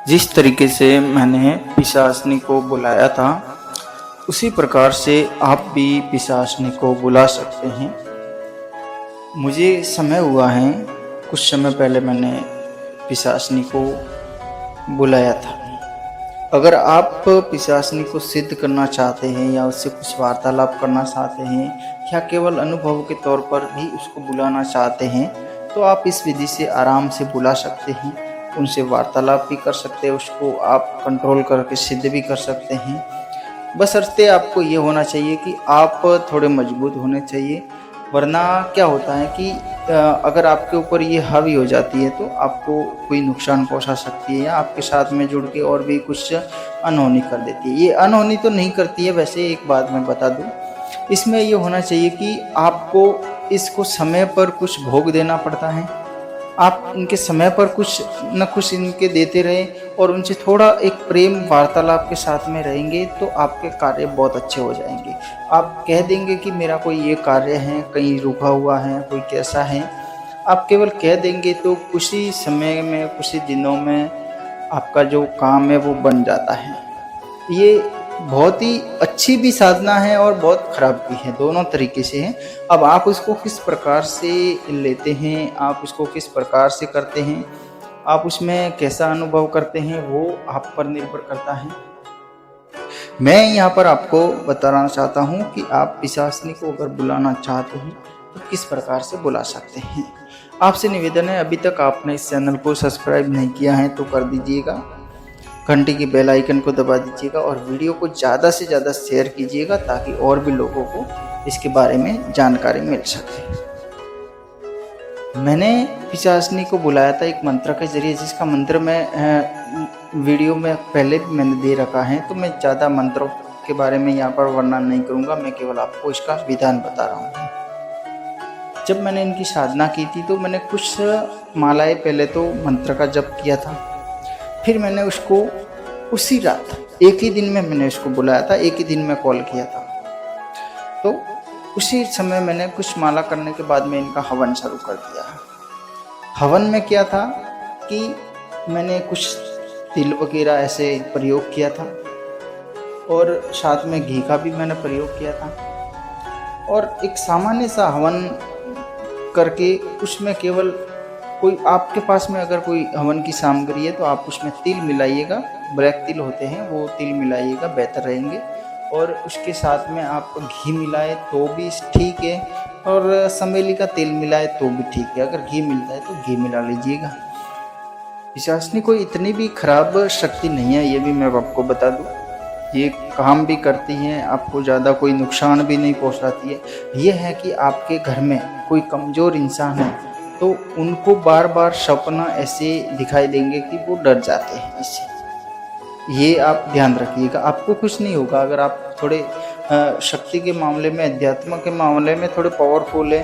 जिस तरीके से मैंने पिशाचनी को बुलाया था, उसी प्रकार से आप भी पिशाचनी को बुला सकते हैं। मुझे समय हुआ है, कुछ समय पहले मैंने पिशाचनी को बुलाया था। अगर आप पिशाचनी को सिद्ध करना चाहते हैं या उससे कुछ वार्तालाप करना चाहते हैं या केवल अनुभव के तौर पर भी उसको बुलाना चाहते हैं, तो आप इस विधि से आराम से बुला सकते हैं। उनसे वार्तालाप भी कर सकते हैं, उसको आप कंट्रोल करके सिद्ध भी कर सकते हैं। बशर्ते आपको ये होना चाहिए कि आप थोड़े मजबूत होने चाहिए, वरना क्या होता है कि अगर आपके ऊपर ये हावी हो जाती है तो आपको कोई नुकसान पहुंचा सकती है या आपके साथ में जुड़ के और भी कुछ अनहोनी कर देती है। ये अनहोनी तो नहीं करती है, वैसे एक बात मैं बता दूं, इसमें ये होना चाहिए कि आपको इसको समय पर कुछ भोग देना पड़ता है। आप इनके समय पर कुछ न कुछ इनके देते रहें और उनसे थोड़ा एक प्रेम वार्तालाप के साथ में रहेंगे तो आपके कार्य बहुत अच्छे हो जाएंगे। आप कह देंगे कि मेरा कोई ये कार्य है, कहीं रुका हुआ है, कोई कैसा है, आप केवल कह देंगे तो कुछ ही समय में, कुछ ही दिनों में आपका जो काम है वो बन जाता है। ये बहुत ही अच्छी भी साधना है और बहुत खराब भी है, दोनों तरीके से है। अब आप उसको किस प्रकार से लेते हैं, आप उसको किस प्रकार से करते हैं, आप उसमें कैसा अनुभव करते हैं, वो आप पर निर्भर करता है। मैं यहाँ पर आपको बताना चाहता हूँ कि आप पिशाचनी को अगर बुलाना चाहते हैं तो किस प्रकार से बुला सकते हैं। आपसे निवेदन है, अभी तक आपने इस चैनल को सब्सक्राइब नहीं किया है तो कर दीजिएगा, घंटी की बेल आइकन को दबा दीजिएगा और वीडियो को ज़्यादा से ज़्यादा शेयर कीजिएगा ताकि और भी लोगों को इसके बारे में जानकारी मिल सके। मैंने पिशाचनी को बुलाया था एक मंत्र के जरिए, जिसका मंत्र मैं वीडियो में पहले भी मैंने दे रखा है, तो मैं ज़्यादा मंत्रों के बारे में यहाँ पर वर्णन नहीं करूँगा, मैं केवल आपको इसका विधान बता रहा हूँ। जब मैंने इनकी साधना की थी तो मैंने कुछ मालाएँ पहले तो मंत्र का जप किया था, फिर मैंने उसको उसी रात एक ही दिन में मैंने उसको बुलाया था, एक ही दिन में कॉल किया था। तो उसी समय मैंने कुछ माला करने के बाद में इनका हवन शुरू कर दिया। हवन में क्या था कि मैंने कुछ तिल वगैरह ऐसे प्रयोग किया था और साथ में घी का भी मैंने प्रयोग किया था और एक सामान्य सा हवन करके उसमें केवल कोई आपके पास में अगर कोई हवन की सामग्री है तो आप उसमें तिल मिलाइएगा, ब्लैक तिल होते हैं वो तिल मिलाइएगा, बेहतर रहेंगे। और उसके साथ में आप घी मिलाए तो भी ठीक है और चमेली का तेल मिलाए तो भी ठीक है, अगर घी मिलता है तो घी मिला लीजिएगा। पिशाचनी कोई इतनी भी खराब शक्ति नहीं है, ये भी मैं आपको बता दूं। ये काम भी करती हैं, आपको ज़्यादा कोई नुकसान भी नहीं पहुंचाती है। ये है कि आपके घर में कोई कमज़ोर इंसान है तो उनको बार बार सपना ऐसे दिखाई देंगे कि वो डर जाते हैं इससे। ये आप ध्यान रखिएगा, आपको कुछ नहीं होगा अगर आप थोड़े शक्ति के मामले में, अध्यात्म के मामले में थोड़े पावरफुल है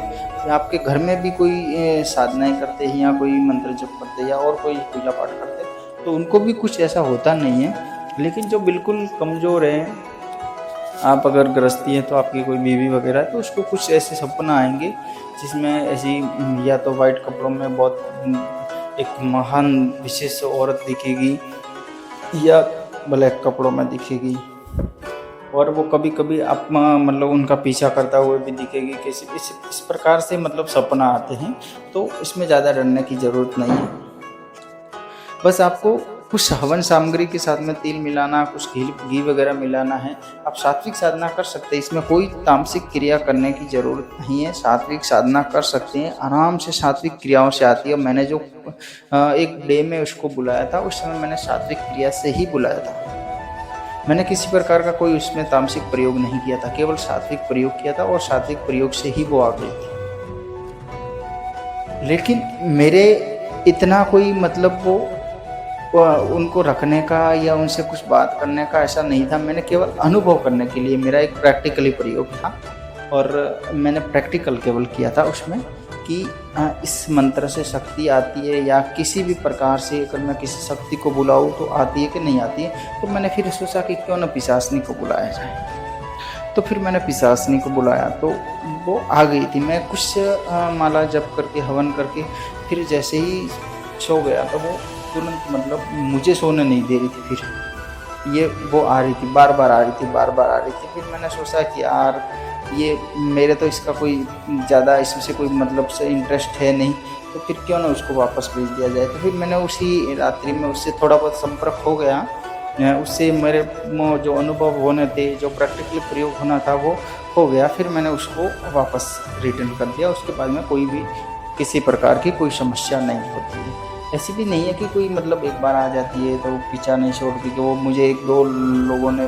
या आपके घर में भी कोई साधनाएं करते हैं या कोई मंत्र जप करते हैं या और कोई पूजा पाठ करते हैं तो उनको भी कुछ ऐसा होता नहीं है। लेकिन जो बिल्कुल कमज़ोर है, आप अगर गृहस्थी है तो आपकी कोई बीवी वगैरह है तो उसको कुछ ऐसे सपना आएंगे जिसमें ऐसी या तो वाइट कपड़ों में बहुत एक महान विशेष औरत दिखेगी या ब्लैक कपड़ों में दिखेगी और वो कभी कभी आप मतलब उनका पीछा करता हुआ भी दिखेगी। किसी इस प्रकार से मतलब सपना आते हैं, तो इसमें ज़्यादा डरने की ज़रूरत नहीं है। बस आपको कुछ हवन सामग्री के साथ में तिल मिलाना, कुछ घी वगैरह मिलाना है। आप सात्विक साधना कर सकते हैं, इसमें कोई तामसिक क्रिया करने की ज़रूरत नहीं है। सात्विक साधना कर सकते हैं, आराम से सात्विक क्रियाओं से आती है। मैंने जो एक डे में उसको बुलाया था उस समय मैंने सात्विक क्रिया से ही बुलाया था, मैंने किसी प्रकार का कोई उसमें तामसिक प्रयोग नहीं किया था, केवल सात्विक प्रयोग किया था और सात्विक प्रयोग से ही वो आ गई थी। लेकिन मेरे इतना कोई मतलब वो उनको रखने का या उनसे कुछ बात करने का ऐसा नहीं था, मैंने केवल अनुभव करने के लिए, मेरा एक प्रैक्टिकली प्रयोग था और मैंने प्रैक्टिकल केवल किया था उसमें कि इस मंत्र से शक्ति आती है या किसी भी प्रकार से अगर मैं किसी शक्ति को बुलाऊं तो आती है कि नहीं आती है। तो मैंने फिर सोचा कि क्यों ना पिशाचनी को बुलाया जाए, तो फिर मैंने पिशाचनी को बुलाया तो वो आ गई थी। मैं कुछ माला जप करके हवन करके फिर जैसे ही सो गया तो वो तुरंत मतलब मुझे सोने नहीं दे रही थी। फिर ये वो आ रही थी, बार बार आ रही थी, बार बार आ रही थी। फिर मैंने सोचा कि यार ये मेरे तो इसका कोई ज़्यादा इसमें से कोई मतलब से इंटरेस्ट है नहीं, तो फिर क्यों ना उसको वापस भेज दिया जाए। तो फिर मैंने उसी रात्रि में उससे थोड़ा बहुत संपर्क हो गया। उससे मेरे जो अनुभव होने थे, जो प्रैक्टिकली प्रयोग होना था वो हो गया। फिर मैंने उसको वापस रिटर्न कर दिया। उसके बाद में कोई भी किसी प्रकार की कोई समस्या नहीं होती है। ऐसी भी नहीं है कि कोई मतलब एक बार आ जाती है तो पीछा नहीं छोड़ती। कि वो मुझे 1-2 लोगों ने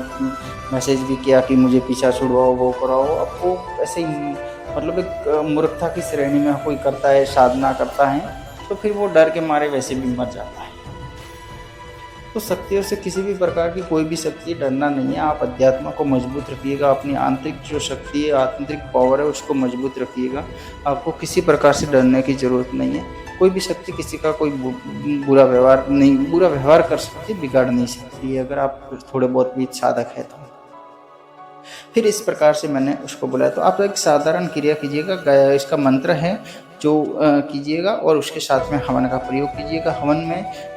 मैसेज भी किया कि मुझे पीछा छुड़वाओ, वो कराओ। अब वो ऐसे ही मतलब एक मूर्खता की श्रेणी में कोई करता है, साधना करता है, तो फिर वो डर के मारे वैसे भी मर जाता है। तो शक्तियों से किसी भी प्रकार की कोई भी शक्ति डरना नहीं है। आप अध्यात्म को मजबूत रखिएगा, अपनी आंतरिक जो शक्ति है, आंतरिक पावर है, उसको मजबूत रखिएगा। आपको किसी प्रकार से डरने की ज़रूरत नहीं है। कोई भी शक्ति किसी का कोई बुरा व्यवहार कर सकती है, बिगाड़ नहीं सकती है, अगर आप थोड़े बहुत भी साधक है तो। फिर इस प्रकार से मैंने उसको बुलाया। तो आप एक साधारण क्रिया कीजिएगा। इसका मंत्र है जो कीजिएगा, और उसके साथ में हवन का प्रयोग कीजिएगा।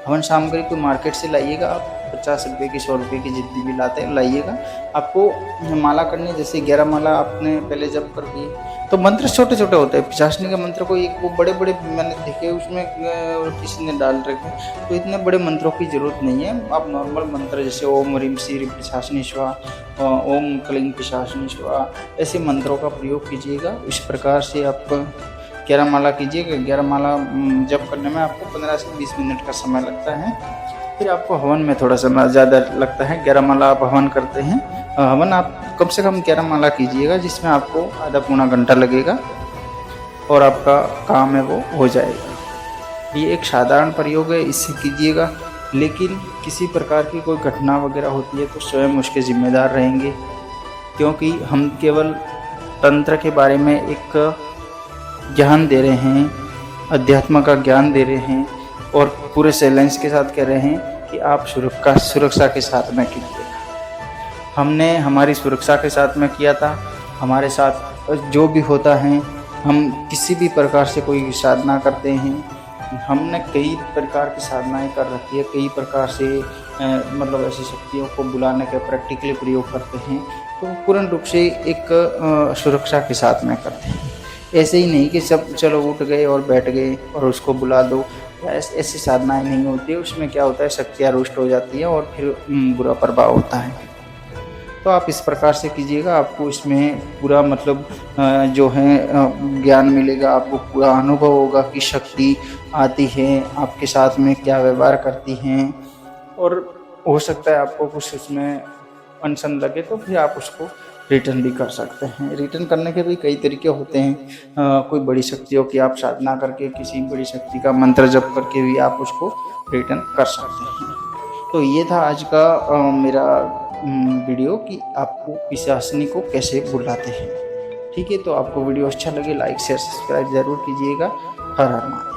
हवन सामग्री को मार्केट से लाइएगा। आप 50 रुपये की, 100 रुपये की जितनी भी लाते हैं लाइएगा। आपको माला करनी है, जैसे 11 माला आपने पहले जप कर दी। तो मंत्र छोटे छोटे होते हैं। पिशाचनी के मंत्र को एक वो बड़े बड़े मैंने देखे उसमें किसी ने डाल रखे, तो इतने बड़े मंत्रों की जरूरत नहीं है। आप नॉर्मल मंत्र जैसे ओम ह्रीं श्रीं पिशाचिनी स्वाहा, ओम क्लीं पिशाचिनी स्वाहा, ऐसे मंत्रों का प्रयोग कीजिएगा। इस प्रकार से आप 11 माला कीजिएगा। 11 माला जप करने में आपको 15 से 20 मिनट का समय लगता है। फिर आपको हवन में थोड़ा समय ज़्यादा लगता है। 11 माला आप हवन करते हैं। हवन आप कम से कम 11 माला कीजिएगा, जिसमें आपको आधा पौना घंटा लगेगा और आपका काम है वो हो जाएगा। ये एक साधारण प्रयोग है, इससे कीजिएगा। लेकिन किसी प्रकार की कोई घटना वगैरह होती है तो स्वयं उसके जिम्मेदार रहेंगे, क्योंकि हम केवल तंत्र के बारे में एक ज्ञान दे रहे हैं, अध्यात्म का ज्ञान दे रहे हैं, और पूरे चैलेंज के साथ कह रहे हैं कि आप सुरक्षा के साथ में कीजिएगा। हमने हमारी सुरक्षा के साथ में किया था। हमारे साथ जो भी होता है, हम किसी भी प्रकार से कोई साधना करते हैं, हमने कई प्रकार की साधनाएं कर रखी है, कई प्रकार से मतलब ऐसी शक्तियों को बुलाने का प्रैक्टिकली प्रयोग करते हैं, तो पूर्ण रूप से एक सुरक्षा के साथ में करते हैं। ऐसे ही नहीं कि सब चलो उठ गए और बैठ गए और उसको बुला दो, ऐसी साधनाएं नहीं होती है। उसमें क्या होता है, शक्तियाँ रुष्ट हो जाती है और फिर बुरा प्रभाव होता है। तो आप इस प्रकार से कीजिएगा। आपको इसमें पूरा मतलब जो है ज्ञान मिलेगा, आपको पूरा अनुभव होगा कि शक्ति आती है, आपके साथ में क्या व्यवहार करती हैं, और हो सकता है आपको कुछ उसमें अनशन लगे तो फिर आप उसको रिटर्न भी कर सकते हैं। रिटर्न करने के भी कई तरीके होते हैं। कोई बड़ी शक्तियों की आप साधना करके, किसी बड़ी शक्ति का मंत्र जप करके भी आप उसको रिटर्न कर सकते हैं। तो ये था आज का मेरा वीडियो कि आपको पिशाचिनी को कैसे बुलाते हैं। ठीक है, तो आपको वीडियो अच्छा लगे लाइक शेयर सब्सक्राइब ज़रूर कीजिएगा। हर हर महादेव।